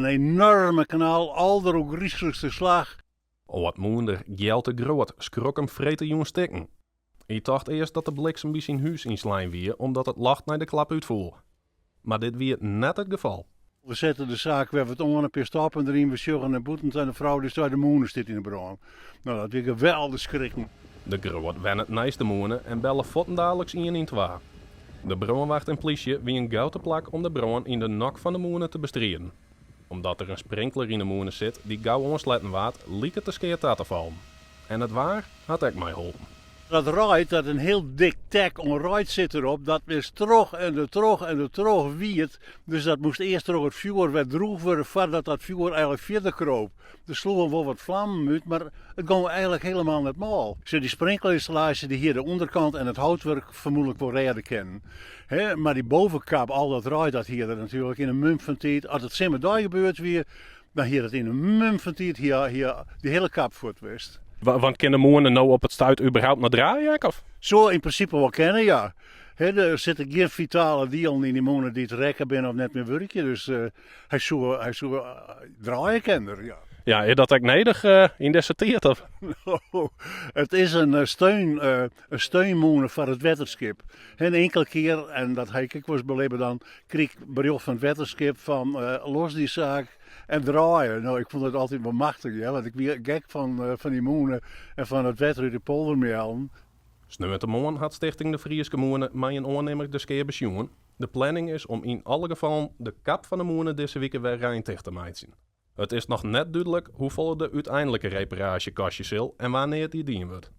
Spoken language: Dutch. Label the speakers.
Speaker 1: Een enorme kanaal, al de ook griezelijkste slag.
Speaker 2: O, wat moender, geld te groot, schrok hem vreten jongen stikken. Ik dacht eerst dat de bliksem bij zijn huis inslaan wie, omdat het lacht naar de klap uitvoer. Maar dit weer net het geval.
Speaker 1: We zetten de zaak, we hebben het ongeveer per stappen erin, we sjuggen en boeten en de vrouw die staat de moeder zit in de bron. Nou, dat is geweldig schrikken.
Speaker 2: De groot wen het nijste moenen en bellen fotten dadelijks in twa. De brandwacht en politie wie een gouden plak om de brand in de nok van de moenen te bestrijden. Omdat er een sprinkler in de moenen zit die gauw onsletten waard, liek het te skeer te vallen. En het waar had ik mij geholpen.
Speaker 1: Dat ruit, dat een heel dik tek onruit zit erop, dat is trog en de trog wiet. Dus dat moest eerst door het vuur werd droeg worden voordat dat vuur eigenlijk verder kroop. Er sloegen wel wat vlammen uit, maar het ging eigenlijk helemaal niet mal. Die sprinkelinstallatie die hier de onderkant en het houtwerk vermoedelijk wel redden kennen. Maar die bovenkap, al dat ruit, dat hier natuurlijk in een mum van tijd. Als het simmerdaai gebeurt weer, dan hier het in een mum van tijd hier die hele kap voor het west.
Speaker 2: Want kunnen moenen nou op het stuit überhaupt naar draaien, of?
Speaker 1: Zo in principe wel kennen, ja. Er zitten geen vitale delen in die monen die het rekken binnen of net meer werken. Dus hij zou draaien kennen, ja.
Speaker 2: Ja, is dat ook nodig in deze tijd, of?
Speaker 1: Het is een steunmonen voor het wetterschip. Een enkele keer, en dat heb ik was beleven dan, kreeg ik bericht van het wetterschip van los die zaak en draaien. Nou, ik vond het altijd wel machtig, ja, want ik ben gek van die moenen en van het wetter uit de poldermelden.
Speaker 2: Sneeuwtemoorn had Stichting de Frieske Moenen met een ondernemer de skeer besjoen. De planning is om in alle gevallen de kap van de moenen deze week weer rein te maken. Het is nog net duidelijk hoeveel de uiteindelijke reparatie kost zal en wanneer die dien wordt.